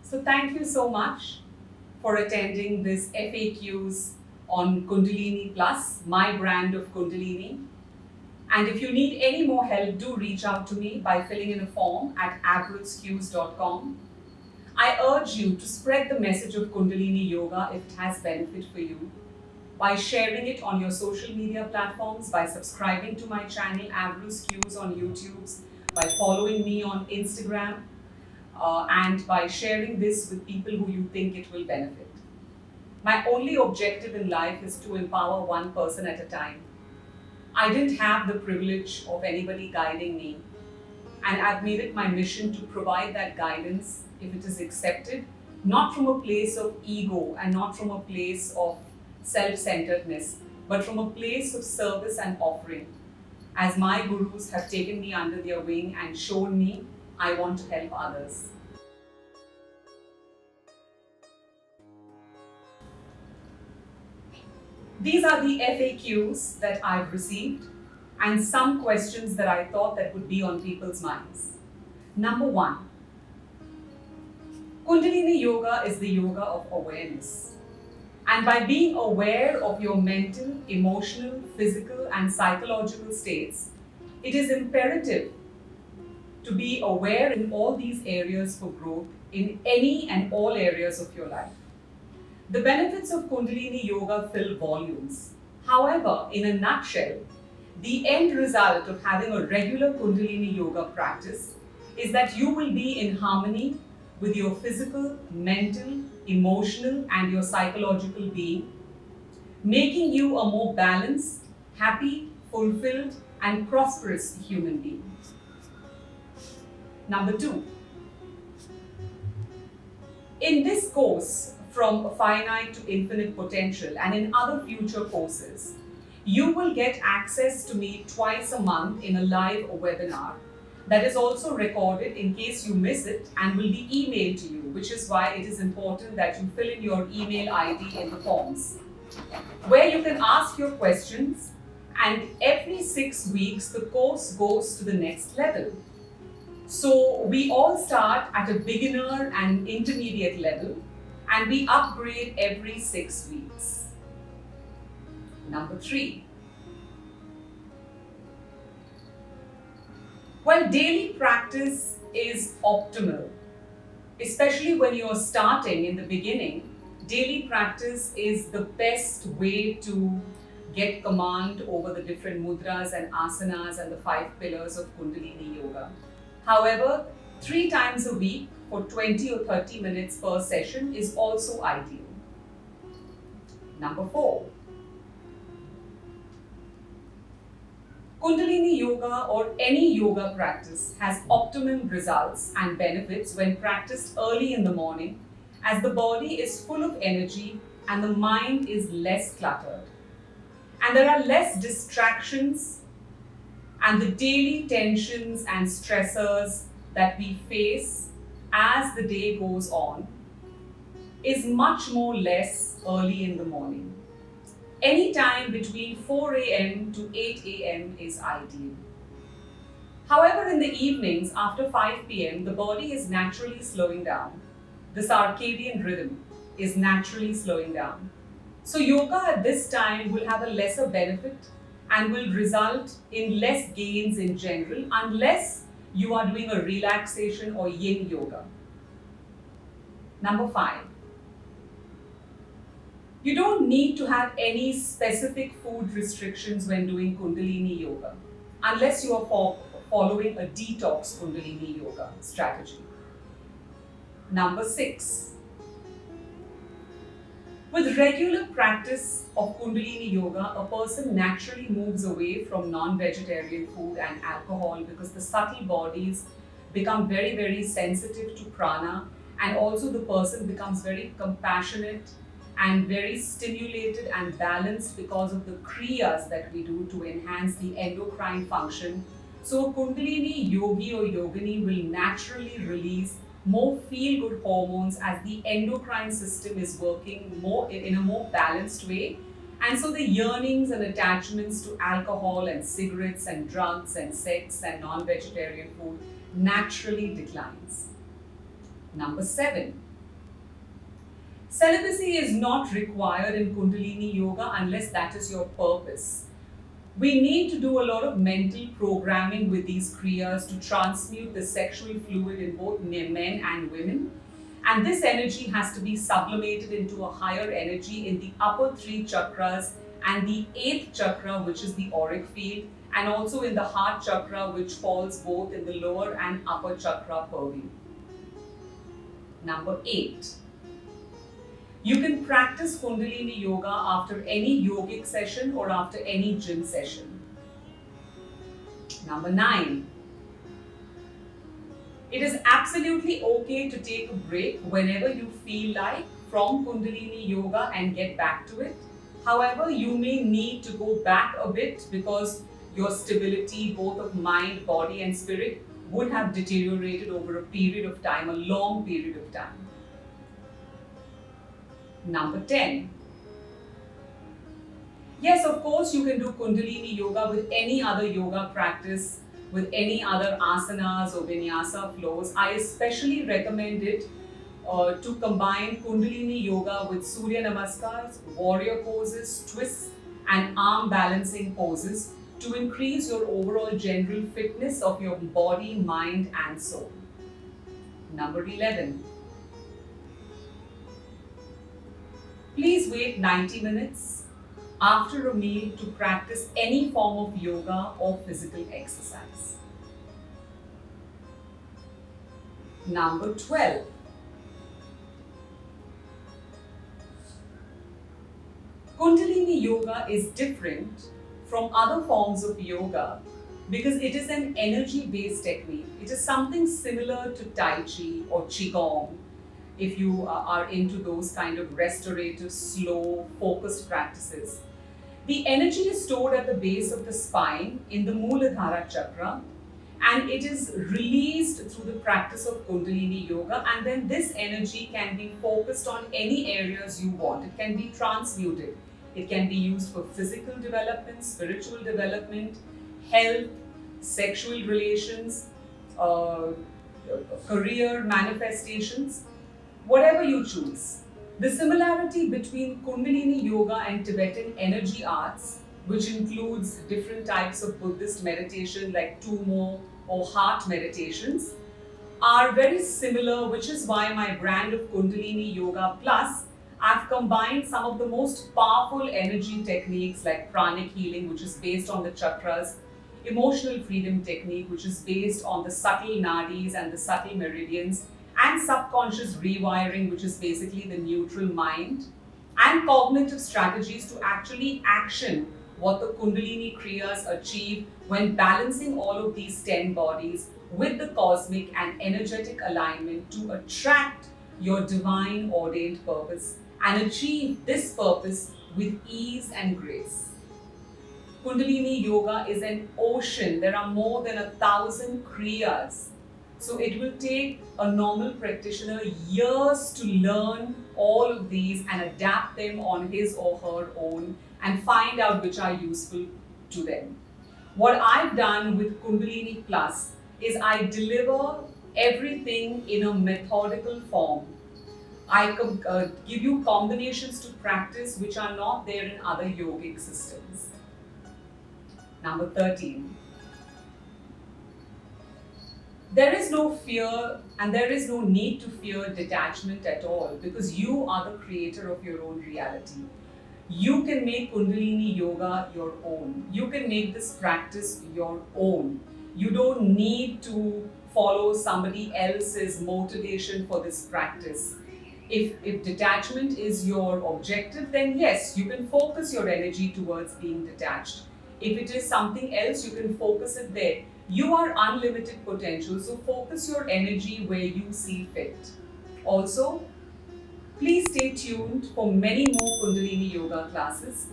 So thank you so much for attending this FAQs on Kundalini Plus, my brand of Kundalini. And if you need any more help, do reach out to me by filling in a form at avrilsqs.com. I urge you to spread the message of Kundalini Yoga if it has benefit for you by sharing it on your social media platforms, by subscribing to my channel Avrils Qs on YouTube, by following me on Instagram, and by sharing this with people who you think it will benefit. My only objective in life is to empower one person at a time. I didn't have the privilege of anybody guiding me, and I've made it my mission to provide that guidance if it is accepted, not from a place of ego and not from a place of self-centeredness, but from a place of service and offering. As my gurus have taken me under their wing and shown me, I want to help others. These are the FAQs that I've received and some questions that I thought that would be on people's minds. Number 1, Kundalini Yoga is the yoga of awareness. And by being aware of your mental, emotional, physical, and psychological states, it is imperative to be aware in all these areas for growth in any and all areas of your life. The benefits of Kundalini Yoga fill volumes. However, in a nutshell, the end result of having a regular Kundalini Yoga practice is that you will be in harmony with your physical, mental, emotional, and your psychological being, making you a more balanced, happy, fulfilled, and prosperous human being. Number 2, in this course, from finite to infinite potential, and in other future courses, you will get access to me twice a month in a live webinar that is also recorded in case you miss it and will be emailed to you, which is why it is important that you fill in your email ID in the forms, where you can ask your questions, and every 6 weeks the course goes to the next level. So we all start at a beginner and intermediate level, and we upgrade every 6 weeks. Number 3, well, daily practice is optimal, especially when you're starting in the beginning. Daily practice is the best way to get command over the different mudras and asanas and the 5 pillars of Kundalini Yoga. However, 3 times a week for 20 or 30 minutes per session is also ideal. Number 4, Kundalini Yoga or any yoga practice has optimum results and benefits when practiced early in the morning, as the body is full of energy and the mind is less cluttered. And there are less distractions, and the daily tensions and stressors that we face as the day goes on is much more less early in the morning. Any time between 4 a.m. to 8 a.m. is ideal. However, in the evenings after 5 p.m., the body is naturally slowing down. The circadian rhythm is naturally slowing down. So yoga at this time will have a lesser benefit and will result in less gains in general unless you are doing a relaxation or yin yoga. Number 5, you don't need to have any specific food restrictions when doing Kundalini Yoga, unless you are following a detox Kundalini Yoga strategy. Number 6, with regular practice of Kundalini Yoga, a person naturally moves away from non-vegetarian food and alcohol because the subtle bodies become very, very sensitive to prana, and also the person becomes very compassionate and very stimulated and balanced because of the Kriyas that we do to enhance the endocrine function. So Kundalini yogi or yogini will naturally release more feel-good hormones as the endocrine system is working more in a more balanced way. And so the yearnings and attachments to alcohol and cigarettes and drugs and sex and non-vegetarian food naturally declines. Number 7, Celibacy is not required in Kundalini Yoga unless that is your purpose. We need to do a lot of mental programming with these Kriyas to transmute the sexual fluid in both men and women. And this energy has to be sublimated into a higher energy in the upper 3 chakras and the 8th chakra, which is the auric field, and also in the heart chakra, which falls both in the lower and upper chakra purview. Number 8. You can practice Kundalini Yoga after any yogic session or after any gym session. Number 9. It is absolutely okay to take a break whenever you feel like from Kundalini Yoga and get back to it. However, you may need to go back a bit because your stability, both of mind, body and spirit, would have deteriorated over a period of time, a long period of time. Number 10. Yes, of course, you can do Kundalini Yoga with any other yoga practice, with any other asanas or vinyasa flows. I especially recommend it to combine Kundalini Yoga with Surya Namaskars, warrior poses, twists and arm balancing poses to increase your overall general fitness of your body, mind and soul. Number 11. Please wait 90 minutes after a meal to practice any form of yoga or physical exercise. Number 12. Kundalini Yoga is different from other forms of yoga because it is an energy-based technique. It is something similar to Tai Chi or Qigong, if you are into those kind of restorative, slow, focused practices. The energy is stored at the base of the spine in the Muladhara chakra, and it is released through the practice of Kundalini Yoga, and then this energy can be focused on any areas you want. It can be transmuted. It can be used for physical development, spiritual development, health, sexual relations, career manifestations, whatever you choose. The similarity between Kundalini Yoga and Tibetan energy arts, which includes different types of Buddhist meditation like Tumo or heart meditations, are very similar, which is why my brand of Kundalini Yoga Plus, I've combined some of the most powerful energy techniques like pranic healing, which is based on the chakras, emotional freedom technique, which is based on the subtle nadis and the subtle meridians, and subconscious rewiring, which is basically the neutral mind, and cognitive strategies to actually action what the Kundalini Kriyas achieve when balancing all of these 10 bodies with the cosmic and energetic alignment to attract your divine ordained purpose and achieve this purpose with ease and grace. Kundalini Yoga is an ocean. There are more than 1,000 Kriyas. So it will take a normal practitioner years to learn all of these and adapt them on his or her own and find out which are useful to them. What I've done with Kundalini Plus is I deliver everything in a methodical form. I give you combinations to practice which are not there in other yogic systems. Number 13. There is no fear and there is no need to fear detachment at all because you are the creator of your own reality. You can make Kundalini Yoga your own. You can make this practice your own. You don't need to follow somebody else's motivation for this practice. If detachment is your objective, then yes, you can focus your energy towards being detached. If it is something else, you can focus it there. You are unlimited potential, so focus your energy where you see fit. Also, please stay tuned for many more Kundalini Yoga classes.